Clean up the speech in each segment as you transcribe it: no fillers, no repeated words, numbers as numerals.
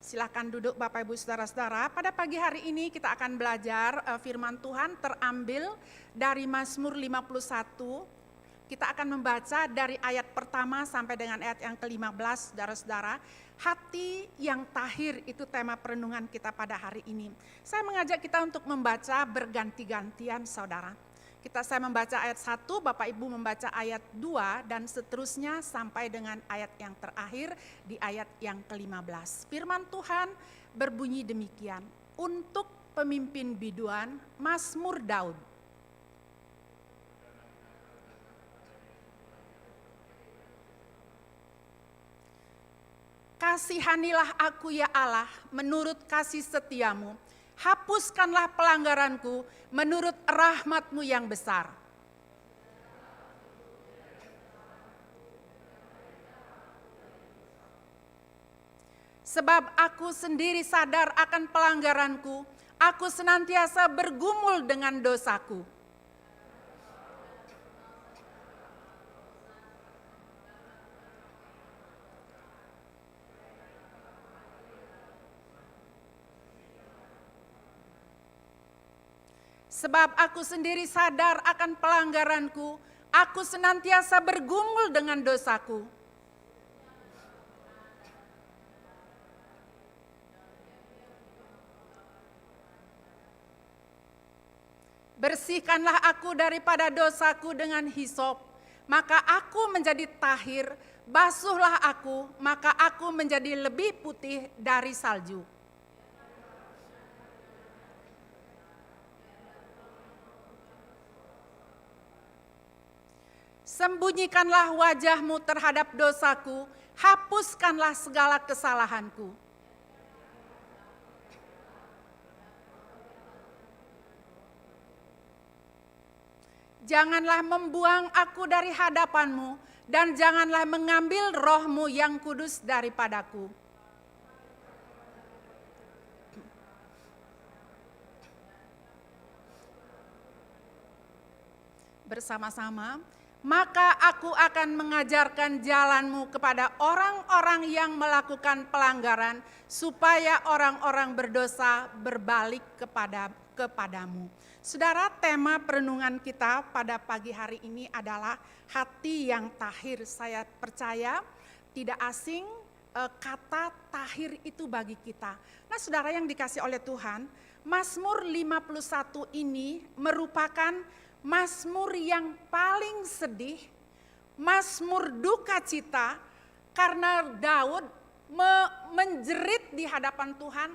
Silakan duduk Bapak Ibu Saudara-saudara. Pada pagi hari ini kita akan belajar firman Tuhan terambil dari Mazmur 51. Kita akan membaca dari ayat pertama sampai dengan ayat yang ke-15, saudara-saudara. Hati yang tahir itu tema perenungan kita pada hari ini. Saya mengajak kita untuk membaca berganti-gantian, saudara. Saya membaca ayat 1, Bapak Ibu membaca ayat 2, dan seterusnya sampai dengan ayat yang terakhir di ayat yang ke-15. Firman Tuhan berbunyi demikian, untuk pemimpin biduan, Mazmur Daud. Kasihanilah aku ya Allah, menurut kasih setiamu. Hapuskanlah pelanggaranku menurut rahmat-Mu yang besar. Sebab aku sendiri sadar akan pelanggaranku, aku senantiasa bergumul dengan dosaku. Sebab aku sendiri sadar akan pelanggaranku, aku senantiasa bergumul dengan dosaku. Bersihkanlah aku daripada dosaku dengan hisop, maka aku menjadi tahir, basuhlah aku, maka aku menjadi lebih putih dari salju. Sembunyikanlah wajah-Mu terhadap dosaku, hapuskanlah segala kesalahanku. Janganlah membuang aku dari hadapan-Mu, dan janganlah mengambil roh-Mu yang kudus daripadaku. Bersama-sama, maka aku akan mengajarkan jalan-Mu kepada orang-orang yang melakukan pelanggaran, supaya orang-orang berdosa berbalik kepadamu. Saudara, tema perenungan kita pada pagi hari ini adalah hati yang tahir. Saya percaya tidak asing kata tahir itu bagi kita. Nah, saudara yang dikasih oleh Tuhan, Mazmur 51 ini merupakan Mazmur yang paling sedih, Mazmur duka cita, karena Daud menjerit di hadapan Tuhan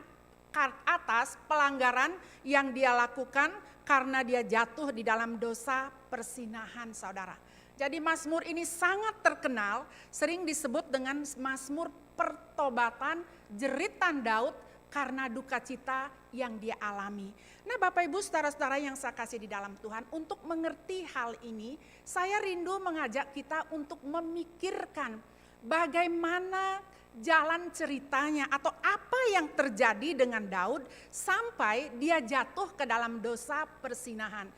atas pelanggaran yang dia lakukan karena dia jatuh di dalam dosa persinahan, saudara. Jadi Mazmur ini sangat terkenal, sering disebut dengan Mazmur pertobatan, jeritan Daud karena duka cita yang dia alami. Nah, Bapak Ibu saudara-saudara yang saya kasih di dalam Tuhan, untuk mengerti hal ini, saya rindu mengajak kita untuk memikirkan bagaimana jalan ceritanya atau apa yang terjadi dengan Daud sampai dia jatuh ke dalam dosa persinahan.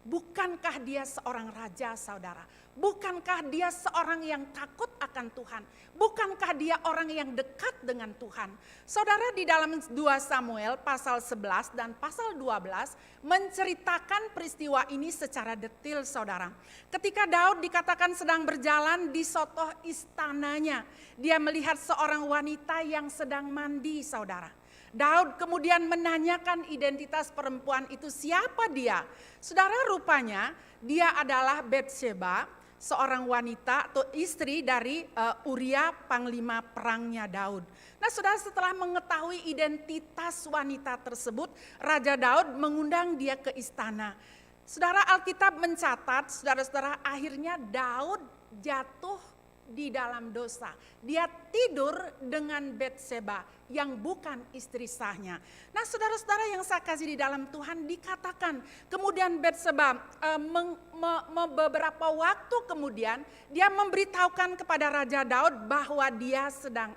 Bukankah dia seorang raja, saudara? Bukankah dia seorang yang takut akan Tuhan? Bukankah dia orang yang dekat dengan Tuhan? Saudara, di dalam 2 Samuel pasal 11 dan pasal 12 menceritakan peristiwa ini secara detail, saudara. Ketika Daud dikatakan sedang berjalan di sotoh istananya, dia melihat seorang wanita yang sedang mandi, saudara. Daud kemudian menanyakan identitas perempuan itu, siapa dia? Saudara, rupanya dia adalah Batsheba, seorang wanita atau istri dari Uria, panglima perangnya Daud. Nah, saudara, setelah mengetahui identitas wanita tersebut, Raja Daud mengundang dia ke istana. Saudara, Alkitab mencatat, saudara-saudara, akhirnya Daud jatuh di dalam dosa. Dia tidur dengan Batsheba yang bukan istri sahnya. Nah, saudara-saudara yang saya kasih di dalam Tuhan, dikatakan kemudian Batsheba beberapa waktu kemudian dia memberitahukan kepada Raja Daud bahwa dia sedang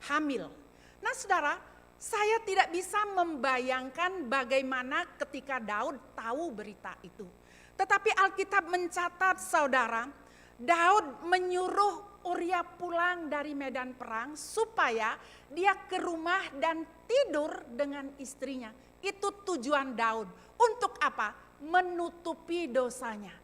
hamil. Nah, saudara, saya tidak bisa membayangkan bagaimana ketika Daud tahu berita itu. Tetapi Alkitab mencatat, saudara, Daud menyuruh Uria pulang dari medan perang supaya dia ke rumah dan tidur dengan istrinya. Itu tujuan Daud. Untuk apa? Menutupi dosanya.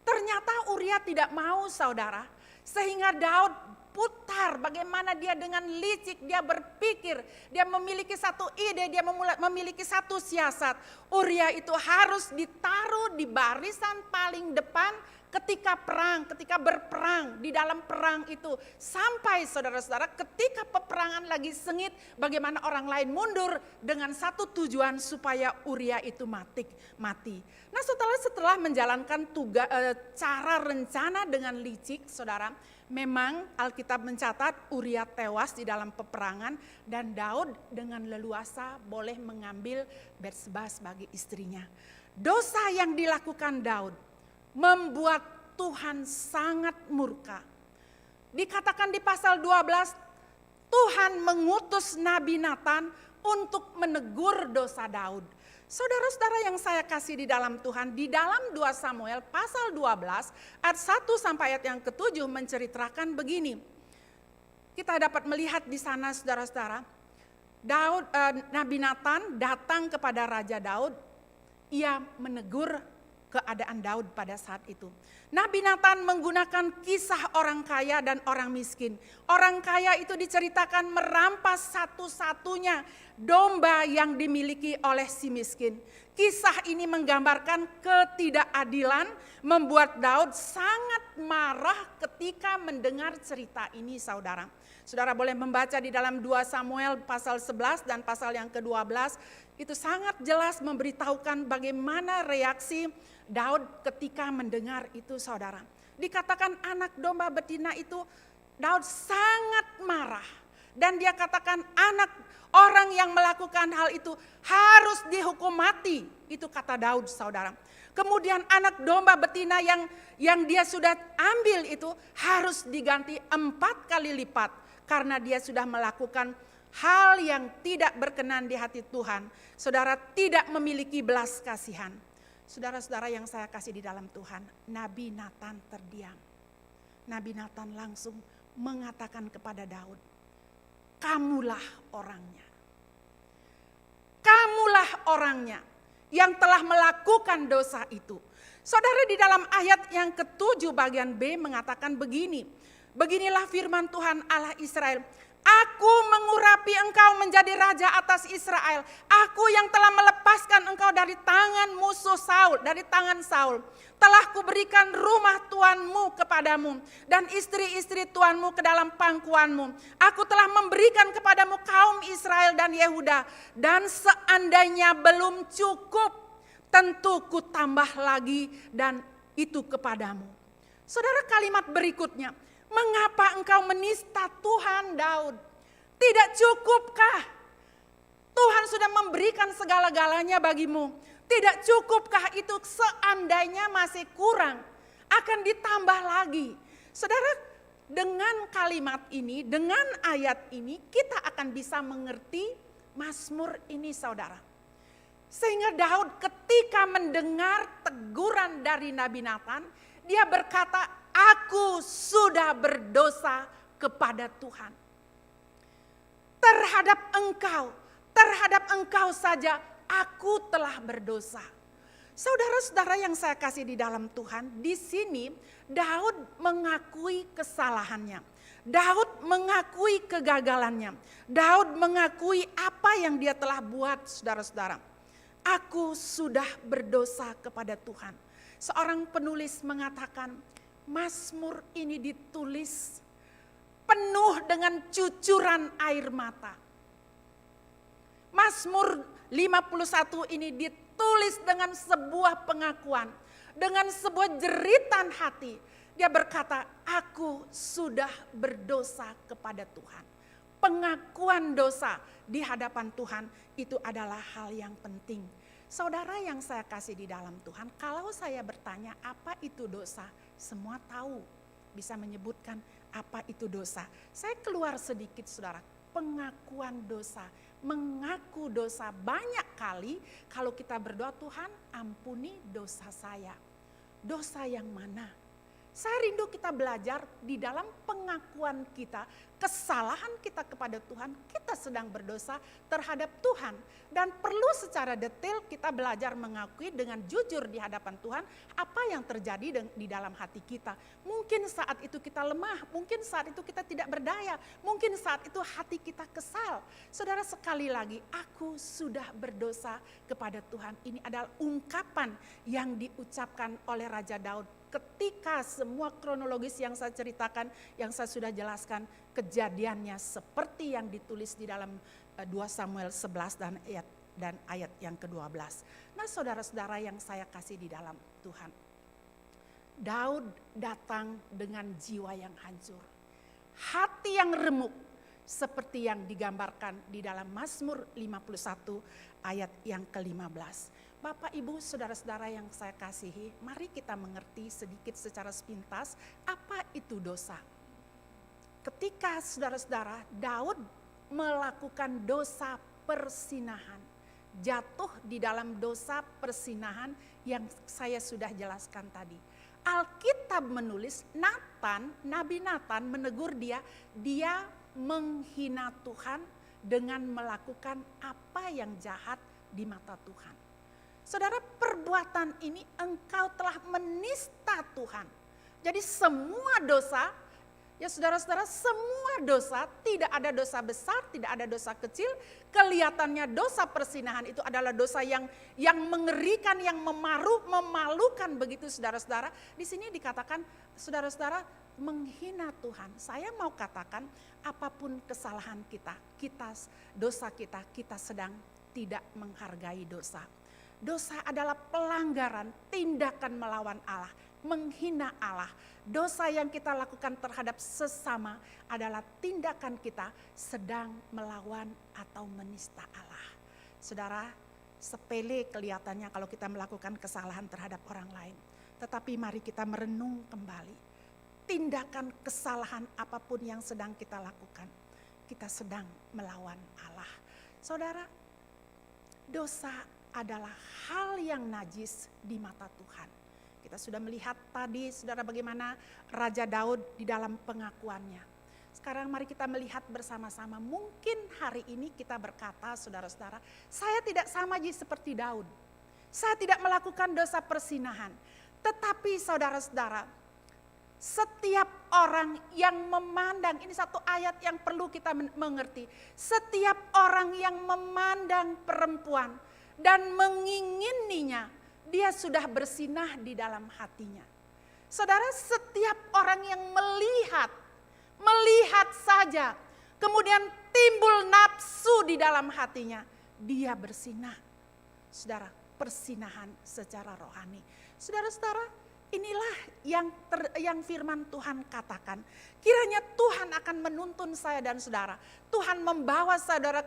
Ternyata Uria tidak mau, saudara. Sehingga Daud putar bagaimana dia dengan licik, dia berpikir, dia memiliki satu ide, dia memiliki satu siasat. Uria itu harus ditaruh di barisan paling depan ketika perang, ketika berperang di dalam perang itu. Sampai saudara-saudara ketika peperangan lagi sengit, bagaimana orang lain mundur dengan satu tujuan supaya Uria itu mati. Nah setelah menjalankan cara rencana dengan licik, saudara, memang Alkitab mencatat Uria tewas di dalam peperangan dan Daud dengan leluasa boleh mengambil Batseba sebagai istrinya. Dosa yang dilakukan Daud membuat Tuhan sangat murka. Dikatakan di pasal 12, Tuhan mengutus Nabi Nathan untuk menegur dosa Daud. Saudara-saudara yang saya kasih di dalam Tuhan, di dalam 2 Samuel pasal 12 ayat 1 sampai ayat yang ke-7 menceritakan begini. Kita dapat melihat di sana saudara-saudara, Nabi Nathan datang kepada Raja Daud, ia menegur keadaan Daud pada saat itu. Nabi Nathan menggunakan kisah orang kaya dan orang miskin. Orang kaya itu diceritakan merampas satu-satunya domba yang dimiliki oleh si miskin. Kisah ini menggambarkan ketidakadilan, membuat Daud sangat marah ketika mendengar cerita ini, saudara. Saudara boleh membaca di dalam 2 Samuel pasal 11 dan pasal yang ke-12. Itu sangat jelas memberitahukan bagaimana reaksi Daud ketika mendengar itu, saudara. Dikatakan anak domba betina itu Daud sangat marah. Dan dia katakan anak orang yang melakukan hal itu harus dihukum mati. Itu kata Daud, saudara. Kemudian anak domba betina yang dia sudah ambil itu harus diganti 4 kali lipat. Karena dia sudah melakukan hal yang tidak berkenan di hati Tuhan. Saudara tidak memiliki belas kasihan. Saudara-saudara yang saya kasih di dalam Tuhan, Nabi Nathan terdiam. Nabi Nathan langsung mengatakan kepada Daud, kamulah orangnya. Kamulah orangnya yang telah melakukan dosa itu. Saudara di dalam ayat yang ke-7 bagian B mengatakan begini. Beginilah firman Tuhan Allah Israel. Aku mengurapi engkau menjadi raja atas Israel. Aku yang telah melepaskan engkau dari tangan musuh Saul, dari tangan Saul. Telah kuberikan rumah tuanmu kepadamu dan istri-istri tuanmu ke dalam pangkuanmu. Aku telah memberikan kepadamu kaum Israel dan Yehuda. Dan seandainya belum cukup, tentu ku tambah lagi dan itu kepadamu. Saudara, kalimat berikutnya. Mengapa engkau menista Tuhan, Daud? Tidak cukupkah Tuhan sudah memberikan segala-galanya bagimu? Tidak cukupkah itu seandainya masih kurang? Akan ditambah lagi. Saudara, dengan kalimat ini, dengan ayat ini, kita akan bisa mengerti Mazmur ini, saudara. Sehingga Daud ketika mendengar teguran dari Nabi Nathan, dia berkata, aku sudah berdosa kepada Tuhan. Terhadap engkau saja aku telah berdosa. Saudara-saudara yang saya kasih di dalam Tuhan, di sini Daud mengakui kesalahannya. Daud mengakui kegagalannya. Daud mengakui apa yang dia telah buat, saudara-saudara. Aku sudah berdosa kepada Tuhan. Seorang penulis mengatakan, Mazmur ini ditulis penuh dengan cucuran air mata. Mazmur 51 ini ditulis dengan sebuah pengakuan, dengan sebuah jeritan hati. Dia berkata, aku sudah berdosa kepada Tuhan. Pengakuan dosa di hadapan Tuhan itu adalah hal yang penting. Saudara yang saya kasih di dalam Tuhan, kalau saya bertanya apa itu dosa, semua tahu, bisa menyebutkan apa itu dosa. Saya keluar sedikit, saudara, pengakuan dosa, mengaku dosa. Banyak kali kalau kita berdoa, Tuhan ampuni dosa saya. Dosa yang mana? Saya rindu kita belajar di dalam pengakuan kita, kesalahan kita kepada Tuhan, kita sedang berdosa terhadap Tuhan. Dan perlu secara detail kita belajar mengakui dengan jujur di hadapan Tuhan apa yang terjadi di dalam hati kita. Mungkin saat itu kita lemah, mungkin saat itu kita tidak berdaya, mungkin saat itu hati kita kesal. Saudara, sekali lagi, aku sudah berdosa kepada Tuhan. Ini adalah ungkapan yang diucapkan oleh Raja Daud. Ketika semua kronologis yang saya ceritakan, yang saya sudah jelaskan, kejadiannya seperti yang ditulis di dalam 2 Samuel 11 dan ayat yang ke-12. Nah, saudara-saudara yang saya kasih di dalam Tuhan, Daud datang dengan jiwa yang hancur, hati yang remuk, seperti yang digambarkan di dalam Mazmur 51 ayat yang ke-15. Bapak, Ibu, saudara-saudara yang saya kasihi, mari kita mengerti sedikit secara sepintas apa itu dosa. Ketika saudara-saudara Daud melakukan dosa persinahan, jatuh di dalam dosa persinahan yang saya sudah jelaskan tadi. Alkitab menulis Nabi Nathan menegur dia menghina Tuhan dengan melakukan apa yang jahat di mata Tuhan. Saudara, perbuatan ini engkau telah menista Tuhan. Jadi semua dosa, ya saudara-saudara, semua dosa, tidak ada dosa besar, tidak ada dosa kecil. Kelihatannya dosa persinahan itu adalah dosa yang mengerikan, yang memalukan begitu saudara-saudara. Di sini dikatakan saudara-saudara menghina Tuhan. Saya mau katakan apapun kesalahan kita dosa kita sedang tidak menghargai dosa. Dosa adalah pelanggaran, tindakan melawan Allah, menghina Allah. Dosa yang kita lakukan terhadap sesama adalah tindakan kita sedang melawan atau menista Allah. Saudara, sepele kelihatannya kalau kita melakukan kesalahan terhadap orang lain. Tetapi mari kita merenung kembali. Tindakan kesalahan apapun yang sedang kita lakukan, kita sedang melawan Allah. Saudara, dosa adalah hal yang najis di mata Tuhan. Kita sudah melihat tadi, saudara, bagaimana Raja Daud di dalam pengakuannya. Sekarang mari kita melihat bersama-sama. Mungkin hari ini kita berkata, saudara-saudara, saya tidak sama seperti Daud. Saya tidak melakukan dosa persinahan. Tetapi saudara-saudara, setiap orang yang memandang, ini satu ayat yang perlu kita mengerti. Setiap orang yang memandang perempuan dan mengingininya, dia sudah bersinah di dalam hatinya. Saudara, setiap orang yang melihat saja, kemudian timbul nafsu di dalam hatinya, dia bersinah. Saudara, persinahan secara rohani. Saudara-saudara, inilah yang firman Tuhan katakan. Kiranya Tuhan akan menuntun saya dan saudara. Tuhan membawa saudara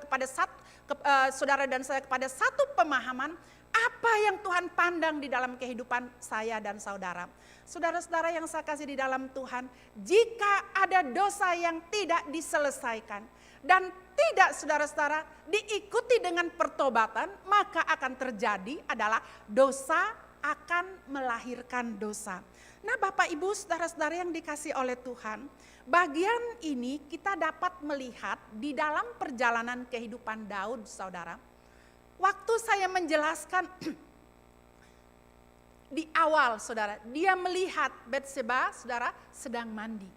dan saya kepada satu pemahaman apa yang Tuhan pandang di dalam kehidupan saya dan saudara. Saudara-saudara yang saya kasih di dalam Tuhan, jika ada dosa yang tidak diselesaikan dan tidak saudara-saudara diikuti dengan pertobatan, maka akan terjadi adalah dosa akan melahirkan dosa. Nah, Bapak Ibu saudara-saudara yang dikasih oleh Tuhan, bagian ini kita dapat melihat di dalam perjalanan kehidupan Daud, saudara. Waktu saya menjelaskan di awal, saudara, dia melihat Batseba, saudara, sedang mandi.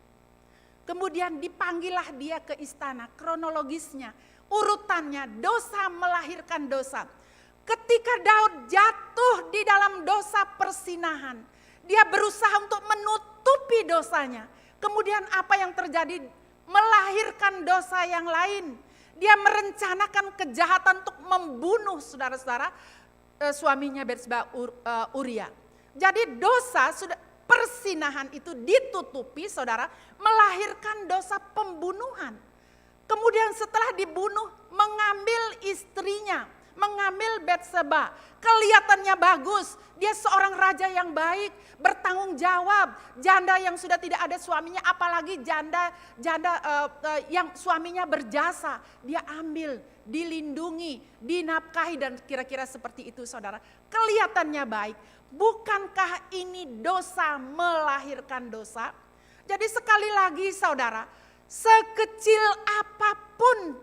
Kemudian dipanggillah dia ke istana, kronologisnya, urutannya, dosa melahirkan dosa. Ketika Daud jatuh di dalam dosa persinahan, dia berusaha untuk menutupi dosanya. Kemudian apa yang terjadi? Melahirkan dosa yang lain. Dia merencanakan kejahatan untuk membunuh saudara-saudara suaminya Batseba, Uria. Jadi dosa persinahan itu ditutupi, saudara, melahirkan dosa pembunuhan. Kemudian setelah dibunuh, mengambil istrinya, mengambil Batseba. Kelihatannya bagus, dia seorang raja yang baik, bertanggung jawab, janda yang sudah tidak ada suaminya, apalagi janda yang suaminya berjasa, dia ambil, dilindungi, dinafkahi dan kira-kira seperti itu saudara. Kelihatannya baik, bukankah ini dosa melahirkan dosa? Jadi sekali lagi saudara, sekecil apapun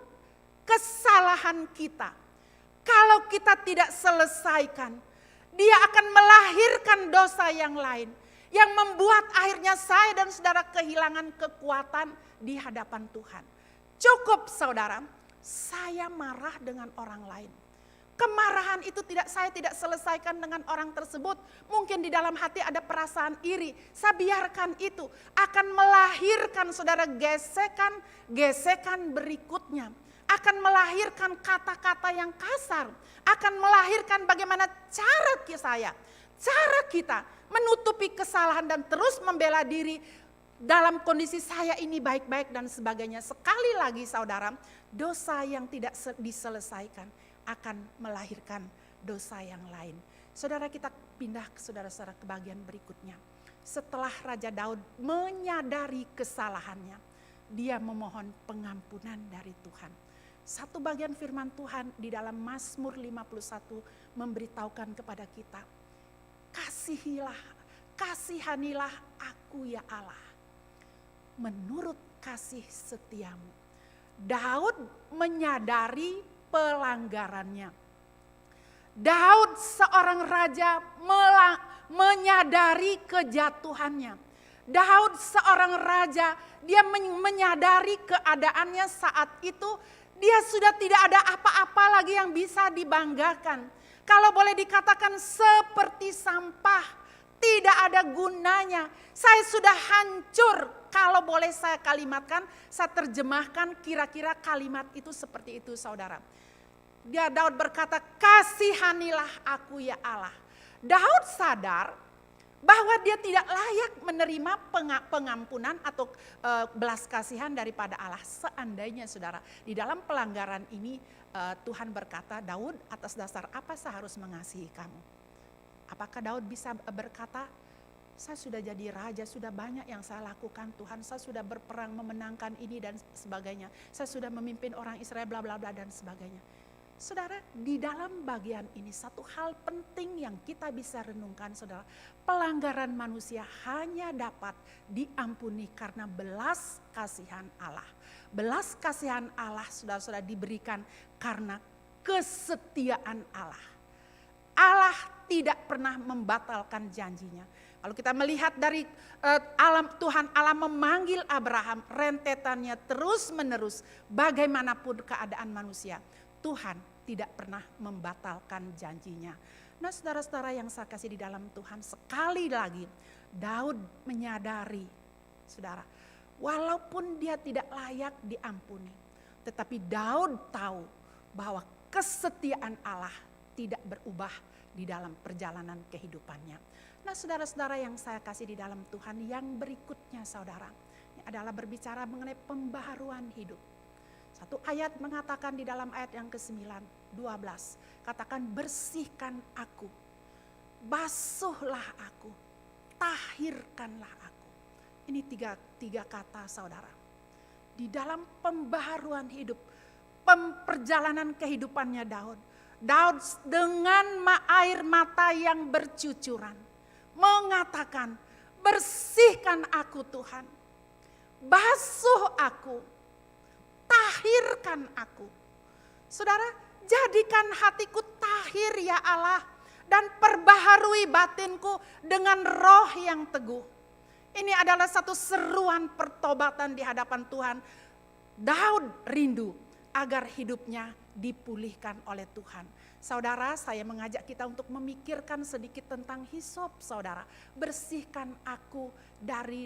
kesalahan kita, kalau kita tidak selesaikan, dia akan melahirkan dosa yang lain. Yang membuat akhirnya saya dan saudara kehilangan kekuatan di hadapan Tuhan. Cukup saudara, saya marah dengan orang lain. Kemarahan itu saya tidak selesaikan dengan orang tersebut. Mungkin di dalam hati ada perasaan iri. Saya biarkan itu. Akan melahirkan saudara gesekan berikutnya. Akan melahirkan kata-kata yang kasar. Akan melahirkan bagaimana cara kita menutupi kesalahan dan terus membela diri dalam kondisi saya ini baik-baik dan sebagainya. Sekali lagi saudara, dosa yang tidak diselesaikan akan melahirkan dosa yang lain. Saudara, kita pindah ke saudara-saudara ke bagian berikutnya. Setelah Raja Daud menyadari kesalahannya, dia memohon pengampunan dari Tuhan. Satu bagian firman Tuhan di dalam Mazmur 51 memberitahukan kepada kita, kasihanilah aku ya Allah, menurut kasih setiamu. Daud menyadari pelanggarannya. Daud seorang raja menyadari kejatuhannya. Daud seorang raja, dia menyadari keadaannya saat itu, dia sudah tidak ada apa-apa lagi yang bisa dibanggakan. Kalau boleh dikatakan seperti sampah, tidak ada gunanya. Saya sudah hancur. Kalau boleh saya kalimatkan, saya terjemahkan kira-kira kalimat itu seperti itu saudara. Daud berkata, kasihanilah aku ya Allah. Daud sadar bahwa dia tidak layak menerima pengampunan atau belas kasihan daripada Allah. Seandainya saudara, di dalam pelanggaran ini Tuhan berkata, Daud, atas dasar apa saya harus mengasihi kamu? Apakah Daud bisa berkata, saya sudah jadi raja, sudah banyak yang saya lakukan Tuhan, saya sudah berperang memenangkan ini dan sebagainya. Saya sudah memimpin orang Israel bla bla bla dan sebagainya. Saudara, di dalam bagian ini satu hal penting yang kita bisa renungkan saudara. Pelanggaran manusia hanya dapat diampuni karena belas kasihan Allah. Belas kasihan Allah saudara-saudara diberikan karena kesetiaan Allah. Allah tidak pernah membatalkan janjinya. Kalau kita melihat dari Tuhan Allah memanggil Abraham, rentetannya terus menerus bagaimanapun keadaan manusia. Tuhan tidak pernah membatalkan janjinya. Nah saudara-saudara yang saya kasih di dalam Tuhan, sekali lagi Daud menyadari, saudara, walaupun dia tidak layak diampuni, tetapi Daud tahu bahwa kesetiaan Allah tidak berubah di dalam perjalanan kehidupannya. Nah saudara-saudara yang saya kasih di dalam Tuhan, yang berikutnya saudara, ini adalah berbicara mengenai pembaharuan hidup. Satu ayat mengatakan di dalam ayat yang ke-9, 12, katakan bersihkan aku, basuhlah aku, tahirkanlah aku. Ini tiga kata saudara. Di dalam pembaharuan hidup, perjalanan kehidupannya Daud dengan air mata yang bercucuran mengatakan, bersihkan aku Tuhan, basuh aku, tahirkan aku. Saudara, jadikan hatiku tahir ya Allah, dan perbaharui batinku dengan roh yang teguh. Ini adalah satu seruan pertobatan di hadapan Tuhan. Daud rindu agar hidupnya dipulihkan oleh Tuhan. Saudara, saya mengajak kita untuk memikirkan sedikit tentang hisop, saudara. Bersihkan aku dari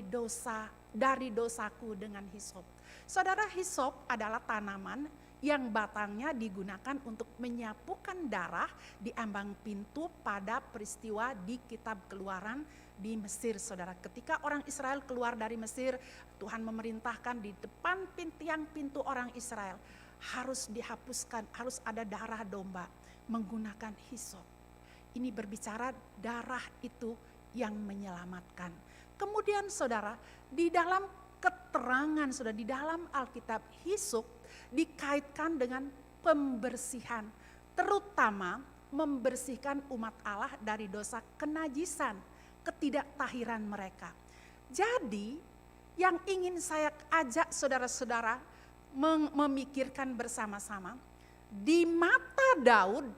dosaku dengan hisop. Saudara, hisop adalah tanaman yang batangnya digunakan untuk menyapukan darah di ambang pintu pada peristiwa di kitab Keluaran di Mesir, saudara. Ketika orang Israel keluar dari Mesir, Tuhan memerintahkan di depan tiang pintu orang Israel harus dihapuskan, harus ada darah domba menggunakan hisop. Ini berbicara darah itu yang menyelamatkan. Kemudian saudara, di dalam keterangan, saudara, di dalam Alkitab, hisop dikaitkan dengan pembersihan, terutama membersihkan umat Allah dari dosa kenajisan, ketidaktahiran mereka. Jadi yang ingin saya ajak saudara-saudara memikirkan bersama-sama, di mata Daud,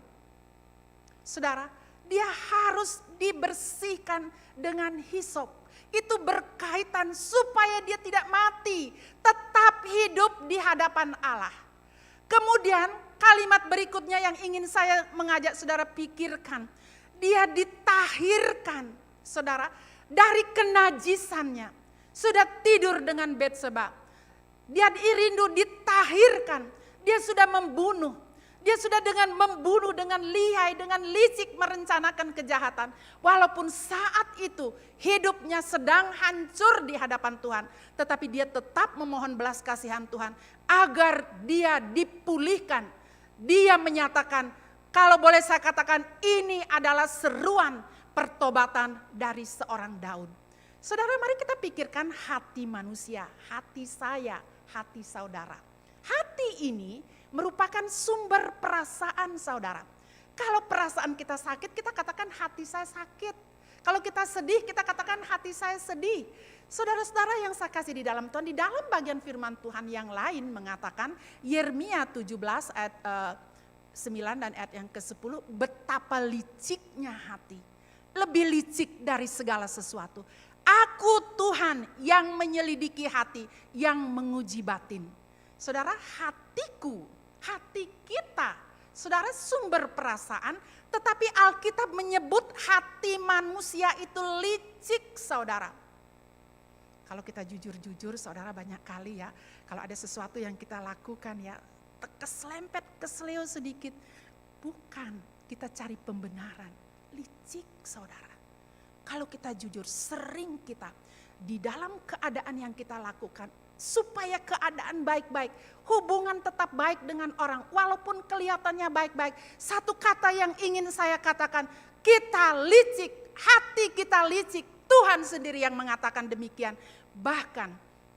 saudara, dia harus dibersihkan dengan hisop. Itu berkaitan supaya dia tidak mati, tetap hidup di hadapan Allah. Kemudian kalimat berikutnya yang ingin saya mengajak saudara pikirkan, dia ditahirkan, saudara, dari kenajisannya. Sudah tidur dengan Betseba, dia rindu ditahirkan, dia sudah membunuh. Dia sudah dengan membunuh, dengan lihai, dengan licik merencanakan kejahatan. Walaupun saat itu hidupnya sedang hancur di hadapan Tuhan. Tetapi dia tetap memohon belas kasihan Tuhan agar dia dipulihkan. Dia menyatakan, kalau boleh saya katakan, ini adalah seruan pertobatan dari seorang Daud. Saudara, mari kita pikirkan hati manusia, hati saya, hati saudara. Hati ini merupakan sumber perasaan saudara. Kalau perasaan kita sakit, kita katakan hati saya sakit. Kalau kita sedih, kita katakan hati saya sedih. Saudara-saudara yang saya kasih di dalam Tuhan, di dalam bagian firman Tuhan yang lain mengatakan, Yeremia 17 ayat 9 dan ayat yang ke-10, betapa liciknya hati. Lebih licik dari segala sesuatu. Aku Tuhan yang menyelidiki hati, yang menguji batin. Saudara, hatiku, hati kita, saudara, sumber perasaan, tetapi Alkitab menyebut hati manusia itu licik, saudara. Kalau kita jujur-jujur, saudara, banyak kali ya, kalau ada sesuatu yang kita lakukan ya, keselempet, kesleo sedikit, bukan kita cari pembenaran, licik, saudara. Kalau kita jujur, sering kita di dalam keadaan yang kita lakukan, supaya keadaan baik-baik, hubungan tetap baik dengan orang, walaupun kelihatannya baik-baik. Satu kata yang ingin saya katakan, kita licik, hati kita licik. Tuhan sendiri yang mengatakan demikian. Bahkan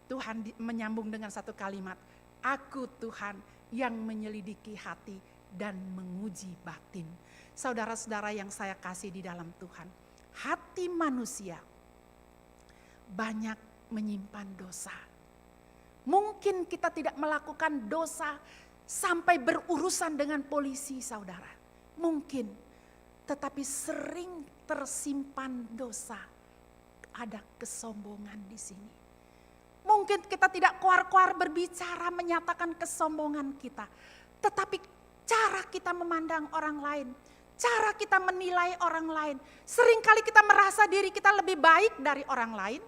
Tuhan menyambung dengan satu kalimat, aku Tuhan yang menyelidiki hati dan menguji batin. Saudara-saudara yang saya kasih di dalam Tuhan, hati manusia banyak menyimpan dosa. Mungkin kita tidak melakukan dosa sampai berurusan dengan polisi, saudara. Mungkin, tetapi sering tersimpan dosa. Ada kesombongan di sini. Mungkin kita tidak keluar-keluar berbicara menyatakan kesombongan kita. Tetapi cara kita memandang orang lain, cara kita menilai orang lain. Seringkali kita merasa diri kita lebih baik dari orang lain.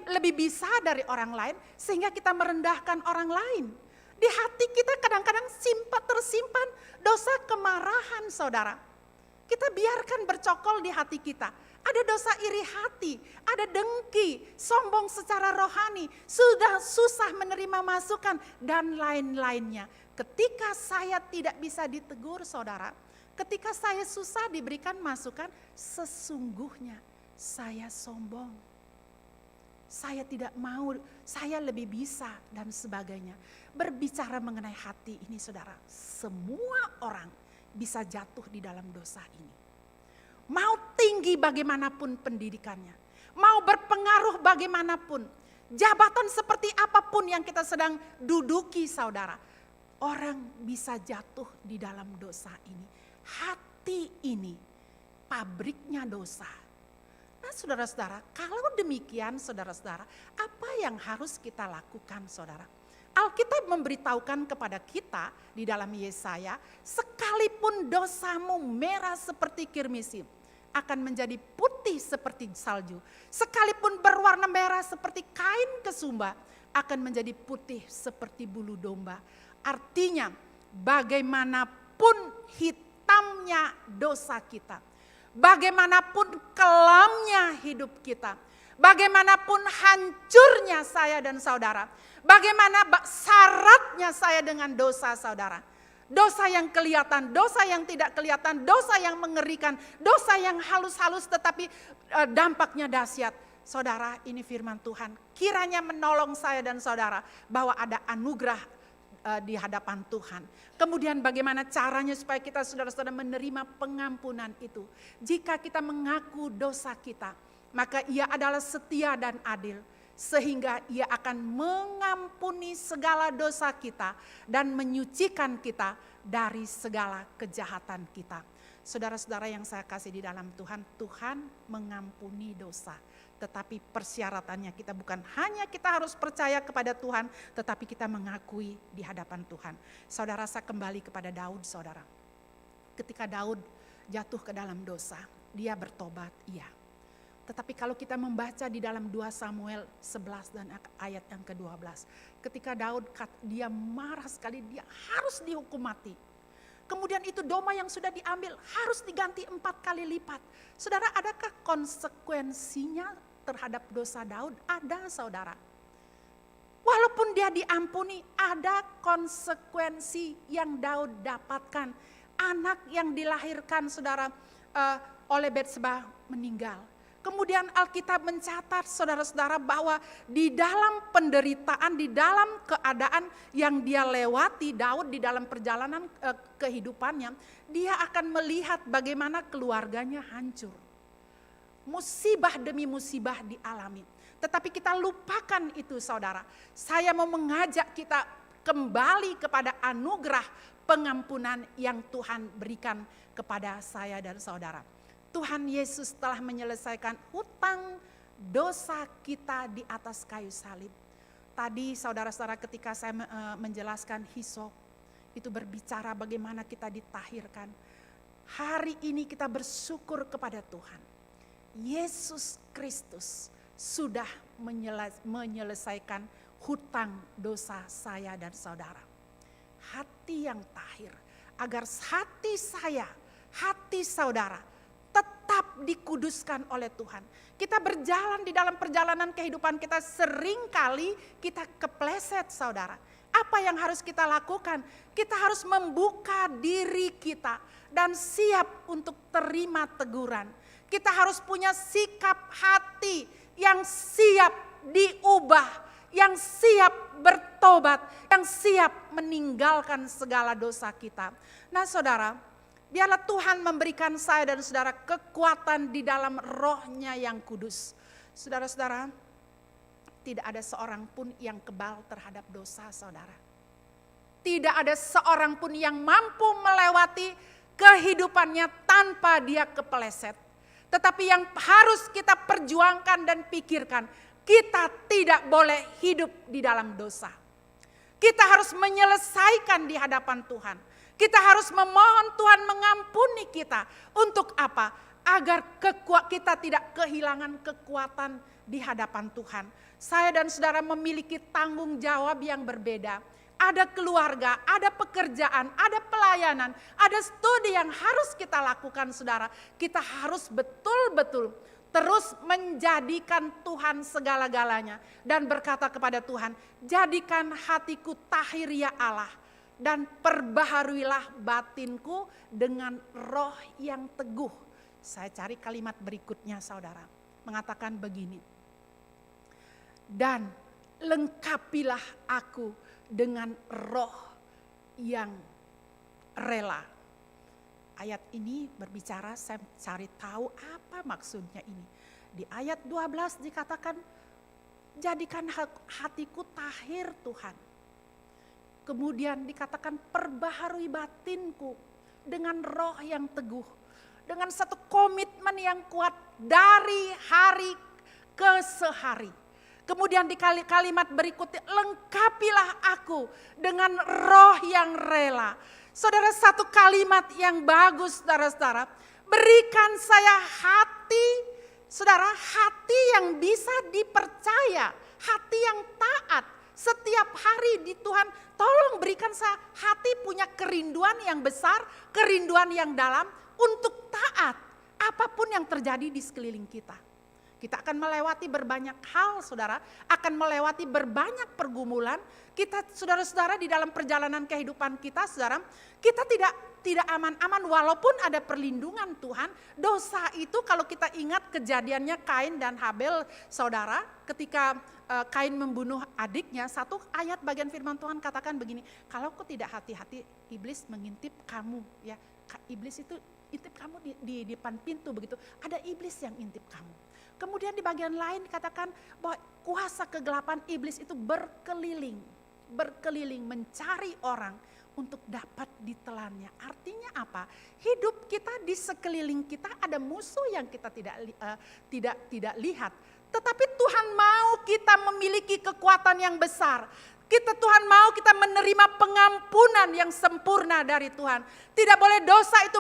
Lebih bisa dari orang lain, sehingga kita merendahkan orang lain. Di hati kita kadang-kadang tersimpan dosa kemarahan, saudara. Kita biarkan bercokol di hati kita. Ada dosa iri hati, ada dengki, sombong secara rohani, sudah susah menerima masukan, dan lain-lainnya. Ketika saya tidak bisa ditegur, saudara, ketika saya susah diberikan masukan, sesungguhnya saya sombong. Saya tidak mau, saya lebih bisa dan sebagainya. Berbicara mengenai hati ini, saudara, semua orang bisa jatuh di dalam dosa ini. Mau tinggi bagaimanapun pendidikannya, mau berpengaruh bagaimanapun, jabatan seperti apapun yang kita sedang duduki, saudara, orang bisa jatuh di dalam dosa ini. Hati ini pabriknya dosa. Nah, saudara-saudara, kalau demikian, saudara-saudara, apa yang harus kita lakukan, saudara? Alkitab memberitahukan kepada kita di dalam Yesaya, sekalipun dosamu merah seperti kirmizi, akan menjadi putih seperti salju. Sekalipun berwarna merah seperti kain kesumba, akan menjadi putih seperti bulu domba. Artinya, bagaimanapun hitamnya dosa kita, bagaimanapun kelamnya hidup kita, Bagaimanapun hancurnya saya dan saudara, bagaimana syaratnya saya dengan dosa saudara. Dosa yang kelihatan, dosa yang tidak kelihatan, dosa yang mengerikan, dosa yang halus-halus tetapi dampaknya dahsyat. Saudara, ini firman Tuhan. Kiranya menolong saya dan saudara bahwa ada anugerah di hadapan Tuhan. Kemudian bagaimana caranya supaya kita saudara-saudara menerima pengampunan itu. Jika kita mengaku dosa kita, maka Ia adalah setia dan adil, sehingga Ia akan mengampuni segala dosa kita dan menyucikan kita dari segala kejahatan kita. Saudara-saudara yang saya kasih di dalam Tuhan, Tuhan mengampuni dosa. Tetapi persyaratannya kita bukan hanya kita harus percaya kepada Tuhan, tetapi kita mengakui di hadapan Tuhan. Saudara, saya kembali kepada Daud, saudara. Ketika Daud jatuh ke dalam dosa, dia bertobat, iya. Tetapi kalau kita membaca di dalam 2 Samuel 11 dan ayat yang ke-12. Ketika Daud, dia marah sekali, dia harus dihukum mati. Kemudian itu domba yang sudah diambil harus diganti 4 kali lipat. Saudara, adakah konsekuensinya terhadap dosa Daud? Ada, saudara. Walaupun dia diampuni, ada konsekuensi yang Daud dapatkan. Anak yang dilahirkan, saudara, oleh Betseba meninggal. Kemudian Alkitab mencatat, saudara-saudara, bahwa di dalam penderitaan, di dalam keadaan yang dia lewati, Daud di dalam perjalanan kehidupannya, dia akan melihat bagaimana keluarganya hancur. Musibah demi musibah dialami. Tetapi kita lupakan itu, saudara. Saya mau mengajak kita kembali kepada anugerah pengampunan yang Tuhan berikan kepada saya dan saudara. Tuhan Yesus telah menyelesaikan hutang dosa kita di atas kayu salib. Tadi saudara-saudara ketika saya menjelaskan hisop, itu berbicara bagaimana kita ditahirkan. Hari ini kita bersyukur kepada Tuhan. Yesus Kristus sudah menyelesaikan hutang dosa saya dan saudara. Hati yang tahir, agar hati saya, hati saudara tetap dikuduskan oleh Tuhan. Kita berjalan di dalam perjalanan kehidupan kita, seringkali kita kepleset, saudara. Apa yang harus kita lakukan? Kita harus membuka diri kita dan siap untuk terima teguran. Kita harus punya sikap hati yang siap diubah, yang siap bertobat, yang siap meninggalkan segala dosa kita. Nah, saudara, biarlah Tuhan memberikan saya dan saudara kekuatan di dalam rohnya yang kudus. Saudara-saudara, tidak ada seorang pun yang kebal terhadap dosa, saudara. Tidak ada seorang pun yang mampu melewati kehidupannya tanpa dia kepeleset. Tetapi yang harus kita perjuangkan dan pikirkan, kita tidak boleh hidup di dalam dosa. Kita harus menyelesaikan di hadapan Tuhan. Kita harus memohon Tuhan mengampuni kita. Untuk apa? Agar kita tidak kehilangan kekuatan di hadapan Tuhan. Saya dan saudara memiliki tanggung jawab yang berbeda. Ada keluarga, ada pekerjaan, ada pelayanan, ada studi yang harus kita lakukan, saudara. Kita harus betul-betul terus menjadikan Tuhan segala-galanya. Dan berkata kepada Tuhan, jadikan hatiku tahir ya Allah. Dan perbaharuilah batinku dengan roh yang teguh. Saya cari kalimat berikutnya, saudara. Mengatakan begini. Dan lengkapilah aku dengan roh yang rela. Ayat ini berbicara, saya cari tahu apa maksudnya ini. Di ayat 12 dikatakan, jadikan hatiku tahir Tuhan. Kemudian dikatakan perbaharui batinku dengan roh yang teguh. Dengan satu komitmen yang kuat dari hari ke sehari. Kemudian di kalimat berikutnya, lengkapilah aku dengan roh yang rela. Saudara, satu kalimat yang bagus, saudara-saudara. Berikan saya hati, saudara, hati yang bisa dipercaya. Hati yang taat. Setiap hari di Tuhan, tolong berikan saya hati punya kerinduan yang besar, kerinduan yang dalam untuk taat. Apapun yang terjadi di sekeliling kita. Kita akan melewati berbanyak hal, saudara, akan melewati berbanyak pergumulan. Kita, saudara-saudara, di dalam perjalanan kehidupan kita, saudara, kita tidak aman-aman walaupun ada perlindungan Tuhan. Dosa itu kalau kita ingat kejadiannya Kain dan Habel, saudara, ketika Kain membunuh adiknya, satu ayat bagian firman Tuhan katakan begini, kalau kau tidak hati-hati, iblis mengintip kamu, ya. Iblis itu intip kamu di depan pintu begitu, ada iblis yang intip kamu. Kemudian di bagian lain dikatakan bahwa kuasa kegelapan iblis itu berkeliling mencari orang untuk dapat ditelannya. Artinya apa? Hidup kita di sekeliling kita ada musuh yang kita tidak lihat. Tetapi Tuhan mau kita memiliki kekuatan yang besar. Tuhan mau kita menerima pengampunan yang sempurna dari Tuhan. Tidak boleh dosa itu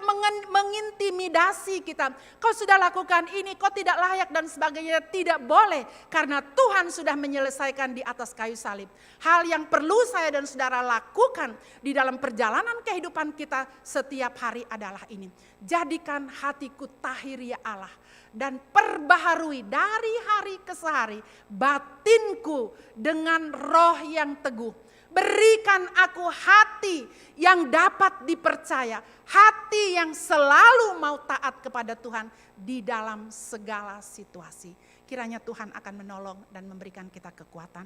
mengintimidasi kita. Kau sudah lakukan ini, kau tidak layak dan sebagainya. Tidak boleh, karena Tuhan sudah menyelesaikan di atas kayu salib. Hal yang perlu saya dan saudara lakukan di dalam perjalanan kehidupan kita setiap hari adalah ini. Jadikan hatiku tahir ya Allah. Dan perbaharui dari hari ke hari batinku dengan roh yang teguh. Berikan aku hati yang dapat dipercaya, hati yang selalu mau taat kepada Tuhan di dalam segala situasi. Kiranya Tuhan akan menolong dan memberikan kita kekuatan.